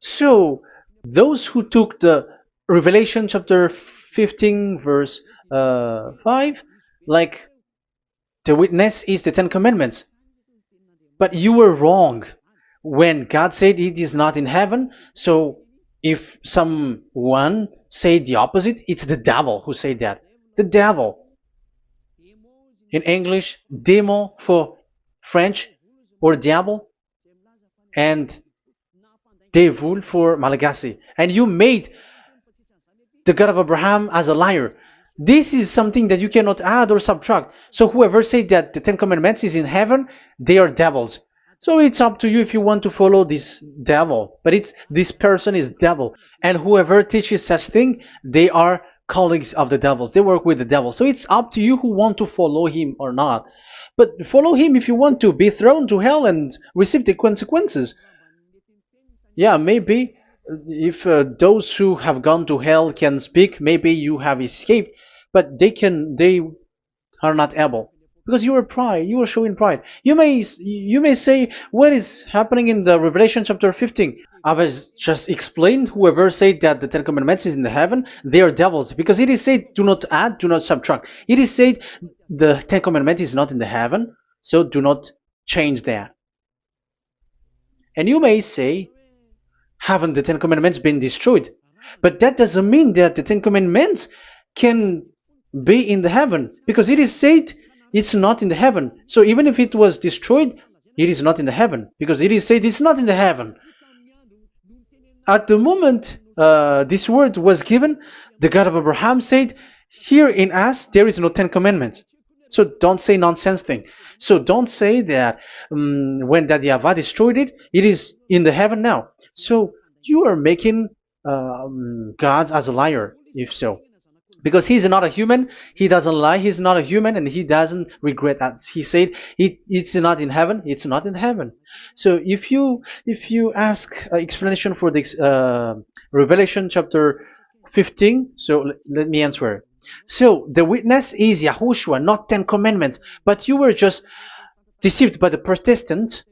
So those who took the Revelation chapter 15 verse 5, like the witness is the Ten Commandments. But you were wrong when God said it is not in heaven. So if someone say the opposite, it's the devil who said that. The devil. In English, démon for French, or diable, and devil for Malagasy. And you made the God of Abraham as a liar. This is something that you cannot add or subtract. So whoever said that the Ten Commandments is in heaven, they are devils. So it's up to you if you want to follow this devil. But this person is devil. And whoever teaches such thing, they are colleagues of the devils. They work with the devil. So it's up to you who want to follow him or not. But follow him if you want to be thrown to hell and receive the consequences. Yeah, maybe if those who have gone to hell can speak, maybe you have escaped, but they are not able because you are pride. You are showing pride. You may say what is happening in the Revelation chapter 15. I was just explained. Whoever said that the Ten Commandments is in the heaven, they are devils because it is said, "Do not add, do not subtract." It is said the Ten Commandment is not in the heaven, so do not change that. And you may say, haven't the Ten Commandments been destroyed? But that doesn't mean that the Ten Commandments can be in the heaven, because it is said it's not in the heaven. So even if it was destroyed, it is not in the heaven, because it is said it's not in the heaven. At the moment this word was given, the God of Abraham said, here in us there is no Ten Commandments. So don't say nonsense thing. So don't say that when that YAHVAH destroyed it, it is in the heaven now. So you are making God as a liar, if so. Because he's not a human, he doesn't lie, he's not a human, and he doesn't regret that. He said it's not in heaven, it's not in heaven. So if you ask explanation for this Revelation chapter 15, so let me answer. So the witness is YAHOSHUAH, not Ten Commandments. But you were just deceived by the Protestants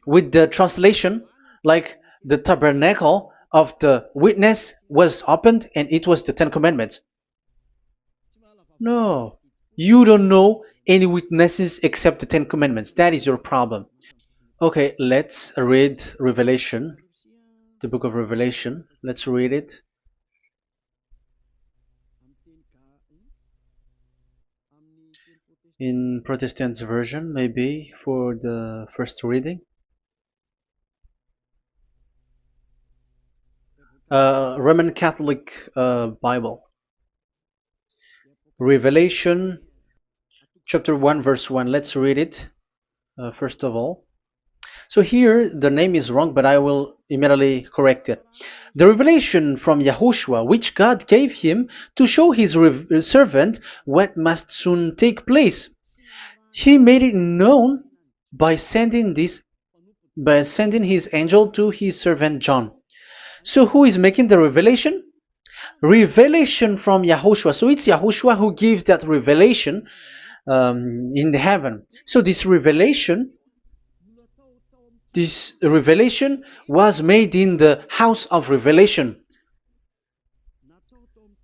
with the translation, like the tabernacle of the witness was opened and it was the Ten Commandments. No, you don't know any witnesses except the Ten Commandments. That is your problem. Okay, let's read Revelation, the book of Revelation. Let's read it. In Protestant's version, maybe for the first reading. Roman Catholic Bible. Revelation chapter 1 verse 1. Let's read it first of all. So here the name is wrong, but I will immediately correct it. The revelation from YAHOSHUAH, which God gave him to show his servant what must soon take place. He made it known by sending his angel to his servant John. So who is making the revelation? Revelation from YAHOSHUAH. So it's YAHOSHUAH who gives that revelation in the heaven. So this revelation was made in the house of revelation.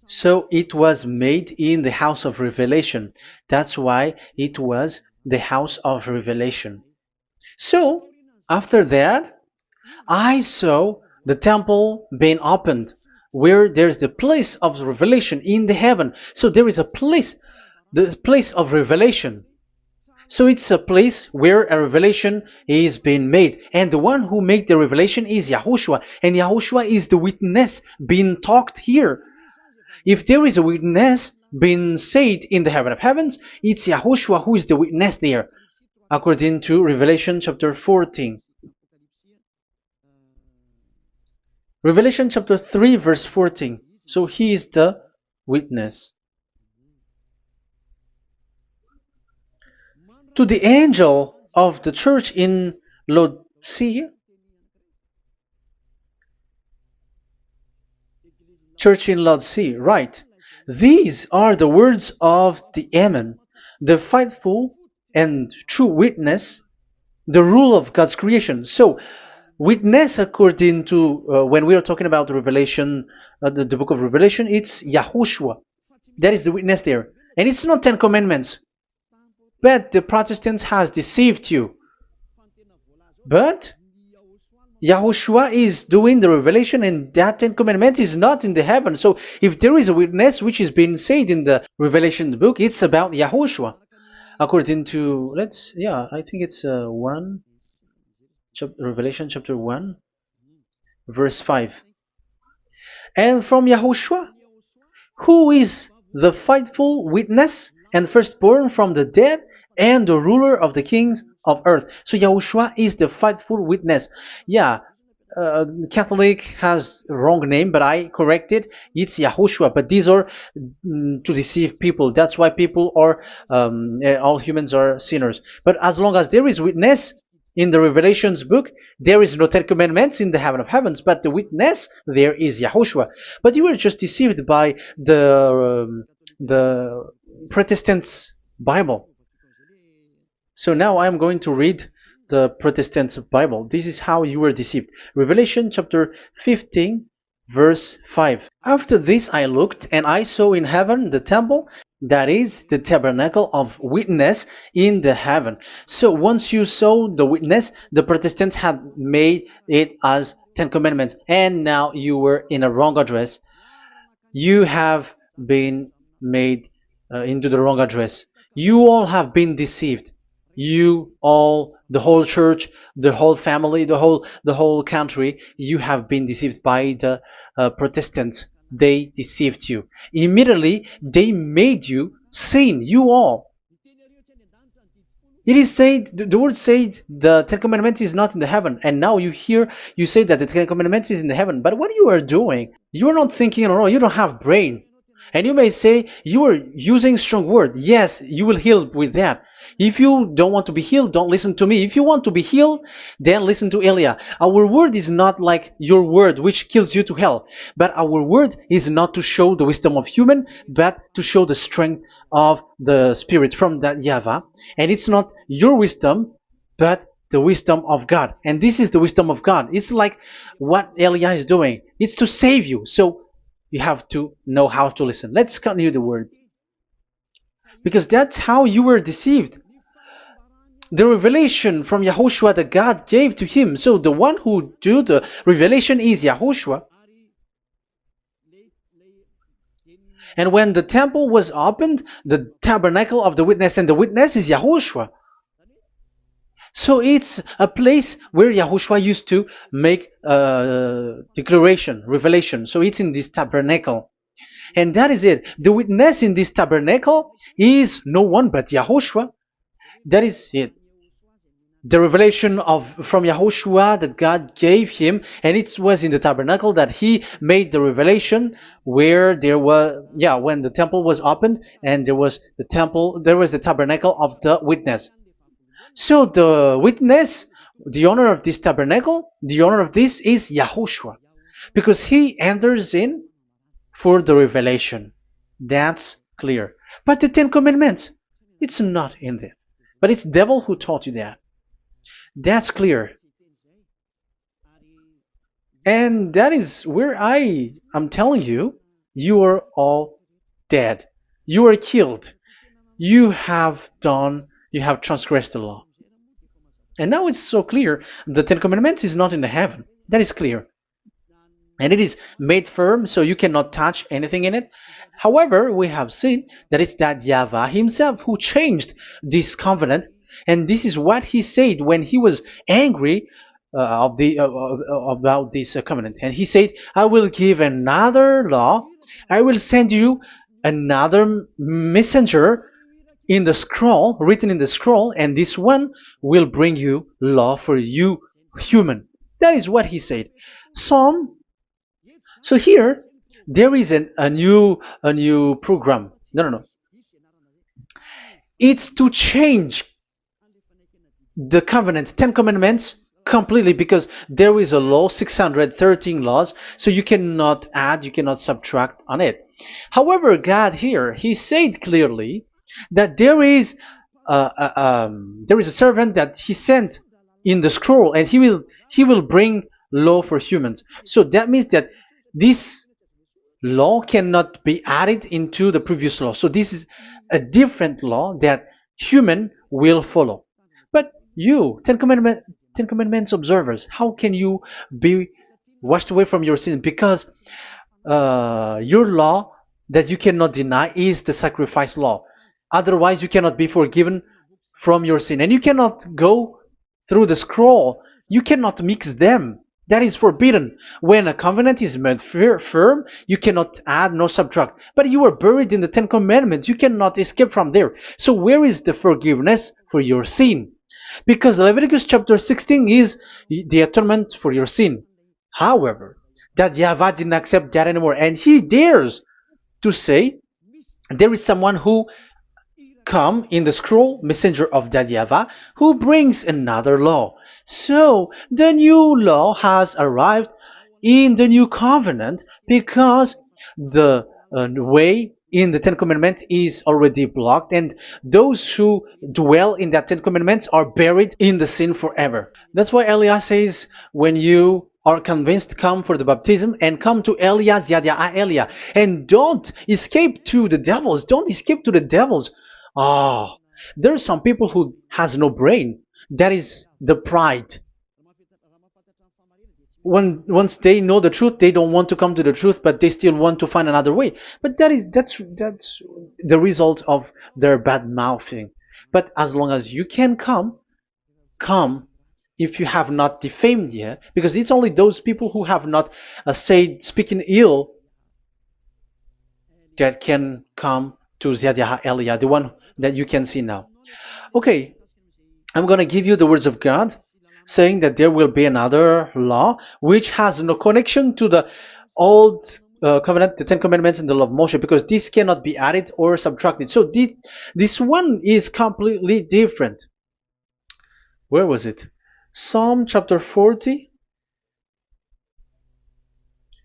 So it was made in the house of revelation. That's why it was the house of revelation. So, after that, I saw the temple being opened, where there's the place of revelation in the heaven. So there is a place, the place of revelation. So it's a place where a revelation is being made. And the one who made the revelation is YAHOSHUAH. And YAHOSHUAH is the witness being talked here. If there is a witness being said in the heaven of heavens, it's YAHOSHUAH who is the witness there, according to Revelation chapter 14. Revelation chapter 3 verse 14. So he is the witness. To the angel of the church in Laodicea, church in Laodicea, right? These are the words of the Amen, the faithful and true witness, the rule of God's creation. So, witness according to when we are talking about the Revelation, the book of Revelation, it's YAHOSHUAH. That is the witness there, and it's not 10 Commandments. But the Protestants has deceived you. But YAHOSHUAH is doing the revelation, and that 10 Commandment is not in the heaven. So if there is a witness which is being said in the Revelation book, it's about YAHOSHUAH. According to, I think it's Revelation chapter 1, verse 5. And from YAHOSHUAH, who is the faithful witness and firstborn from the dead, and the ruler of the kings of earth. So YAHOSHUAH is the faithful witness. Catholic has a wrong name, but I corrected. It's YAHOSHUAH. But these are to deceive people. That's why people are, all humans are sinners. But as long as there is witness in the Revelations book, there is no 10 Commandments in the heaven of heavens, but the witness there is YAHOSHUAH. But you were just deceived by the Protestants' Bible. So now I am going to read the Protestants' Bible. This is how you were deceived. Revelation chapter 15, verse 5. After this I looked, and I saw in heaven the temple, that is the tabernacle of witness in the heaven. So once you saw the witness, the Protestants had made it as 10 Commandments, and now you were in a wrong address. You have been made into the wrong address. You all have been deceived. You all, the whole church, the whole family, the whole country, you have been deceived by the Protestants. They deceived you. Immediately, they made you sin. You all. It is said, the word said, the 10 Commandments is not in the heaven. And now you say that the 10 Commandments is in the heaven. But what you are doing, you are not thinking at all. You don't have brain. And you may say, you are using strong word. Yes, you will heal with that. If you don't want to be healed, don't listen to me. If you want to be healed, then listen to Elia. Our word is not like your word, which kills you to hell. But our word is not to show the wisdom of human, but to show the strength of the Spirit from that YAHVAH. And it's not your wisdom, but the wisdom of God. And this is the wisdom of God. It's like what Elia is doing. It's to save you. So you have to know how to listen. Let's continue the word. Because that's how you were deceived. The revelation from YAHOSHUAH that God gave to him. So the one who do the revelation is YAHOSHUAH. And when the temple was opened, the tabernacle of the witness, and the witness is YAHOSHUAH. So it's a place where YAHOSHUAH used to make declaration, revelation. So it's in this tabernacle. And that is it. The witness in this tabernacle is no one but YAHOSHUAH. That is it. The revelation from YAHOSHUAH that God gave him, and it was in the tabernacle that he made the revelation, where there was, when the temple was opened, and there was the tabernacle of the witness. So the witness, the owner of this tabernacle, the owner of this is YAHOSHUAH, because he enters in for the revelation. That's clear. But the 10 Commandments, it's not in this. But it's the devil who taught you that. That's clear. And that is where I am telling you, you are all dead. You are killed. You have done You have transgressed the law. And now it's so clear. The Ten Commandments is not in the heaven. That is clear. And it is made firm, so you cannot touch anything in it. However, we have seen that it's that YAHVAH himself who changed this covenant, and this is what he said when he was angry about this covenant. And he said, "I will give another law. I will send you another messenger in the scroll, written in the scroll, and this one will bring you law for you, human." That is what he said. Psalm so here there is a new program. No, no, no. It's to change the covenant, Ten Commandments completely, because there is a law, 613 laws, so you cannot add, you cannot subtract on it. However, God here, He said clearly that there is a servant that He sent in the scroll, and He will bring law for humans. So that means that this law cannot be added into the previous law. So this is a different law that human will follow. But you, Ten Commandments observers, how can you be washed away from your sin? Because your law that you cannot deny is the sacrifice law. Otherwise, you cannot be forgiven from your sin. And you cannot go through the scroll. You cannot mix them. That is forbidden. When a covenant is made firm, you cannot add nor subtract. But you are buried in the Ten Commandments. You cannot escape from there. So where is the forgiveness for your sin? Because Leviticus chapter 16 is the atonement for your sin. However, that YAHVAH didn't accept that anymore. And he dares to say there is someone who come in the scroll, messenger of that YAHVAH, who brings another law. So the new law has arrived in the new covenant because the way in the Ten Commandments is already blocked, and those who dwell in that Ten Commandments are buried in the sin forever. That's why Elias says, when you are convinced, come for the baptism and come to Elias, Yadiah, Elia, and don't escape to the devils. Don't escape to the devils. Ah, there are some people who has no brain. That is the pride. Once they know the truth, they don't want to come to the truth, but they still want to find another way. But that's the result of their bad mouthing. But as long as you can come if you have not defamed yet, because it's only those people who have not said speaking ill that can come to Ziyadiyah Elia, the one that you can see now. Okay, I'm going to give you the words of God saying that there will be another law which has no connection to the old covenant, the Ten Commandments, and the law of Moshe, because this cannot be added or subtracted. So this one is completely different. Where was it? Psalm chapter 40.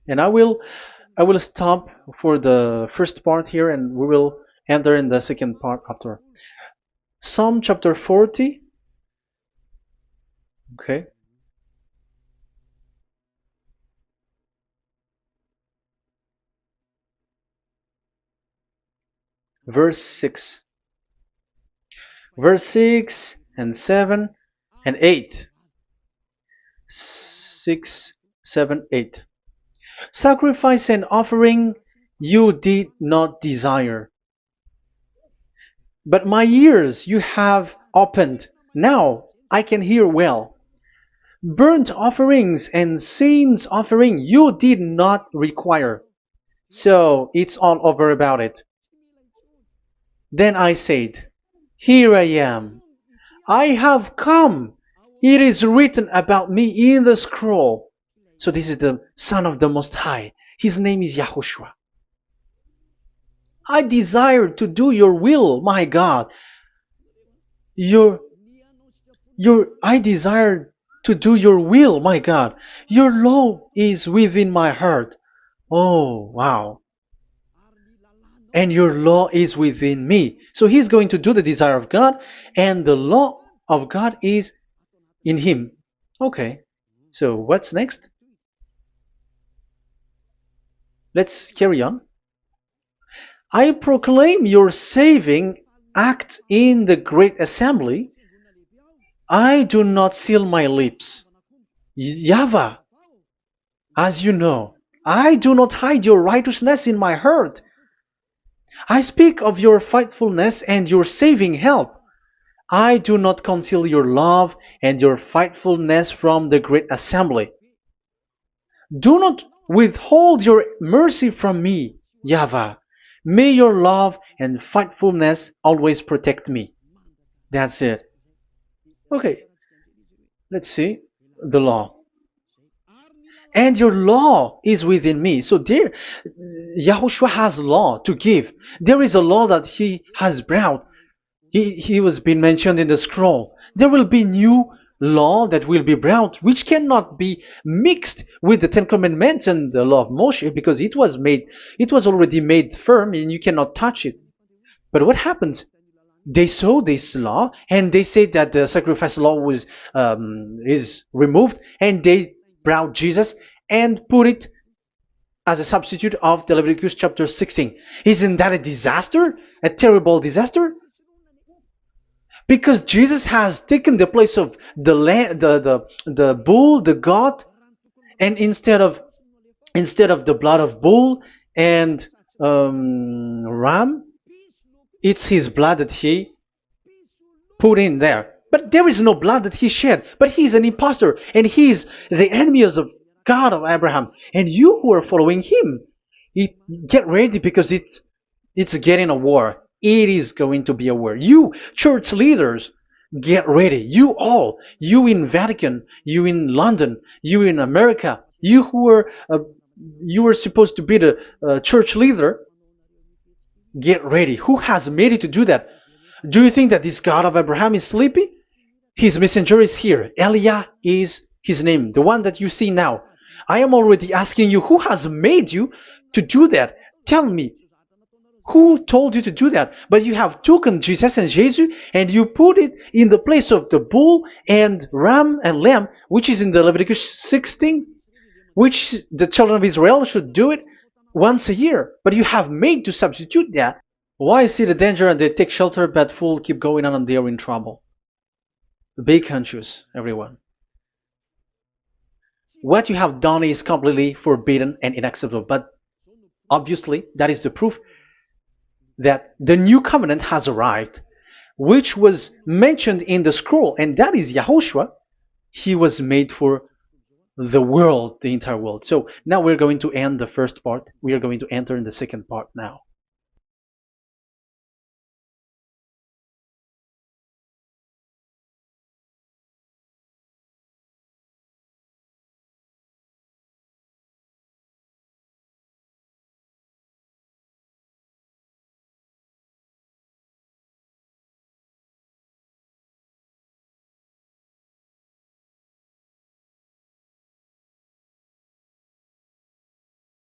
And I will stop for the first part here, and we will enter in the second part after. Psalm chapter 40. Okay. Verse 6. Verse 6 and 7 and 8. 6, 7, 8. Sacrifice and offering you did not desire, but my ears you have opened. Now I can hear well. Burnt offerings and sins offering you did not require. So it's all over about it. Then I said, here I am. I have come. It is written about me in the scroll. So this is the Son of the Most High. His name is YAHOSHUAH. I desire to do your will, my God. I desire to do your will, my God. Your law is within my heart. Oh, wow. And your law is within me. So he's going to do the desire of God, and the law of God is in him. Okay. So what's next? Let's carry on. I proclaim your saving act in the great assembly, I do not seal my lips. YAHVAH, as you know, I do not hide your righteousness in my heart. I speak of your faithfulness and your saving help. I do not conceal your love and your faithfulness from the great assembly. Do not withhold your mercy from me, YAHVAH. May your love and faithfulness always protect me. That's it. Okay, let's see the law. And your law is within me. So there, Yahushua has law to give. There is a law that he has brought. He was being mentioned in the scroll. There will be new law that will be brought, which cannot be mixed with the Ten Commandments and the law of Moshe, because it was already made firm, and you cannot touch it. But what happens? They saw this law, and they said that the sacrifice law is removed, and they brought Jesus and put it as a substitute of the Leviticus chapter 16. Isn't that a disaster? A terrible disaster? Because Jesus has taken the place of the bull, the goat, and instead of the blood of bull and ram, it's his blood that he put in there. But there is no blood that he shed. But he is an impostor, and he is the enemy of God of Abraham. And you who are following him, get ready, because it's getting a war. It is going to be a war. You church leaders, get ready. You all, you in Vatican, you in London, you in America, you who are supposed to be the church leader, get ready. Who has made it to do that? Do you think that this God of Abraham is sleepy? His messenger is here. Eliah is his name, the one that you see now. I am already asking you, who has made you to do that? Tell me, who told you to do that? But you have taken Jesus and Jesus, and you put it in the place of the bull and ram and lamb, which is in the Leviticus 16, which the children of Israel should do it once a year. But you have made to substitute that. Why see the danger and they take shelter, but fool keep going on and they are in trouble? Be conscious, everyone. What you have done is completely forbidden and unacceptable. But obviously, that is the proof that the new covenant has arrived, which was mentioned in the scroll, and that is YAHOSHUAH. He was made for the world, the entire world. So now we're going to end the first part. We are going to enter in the second part now.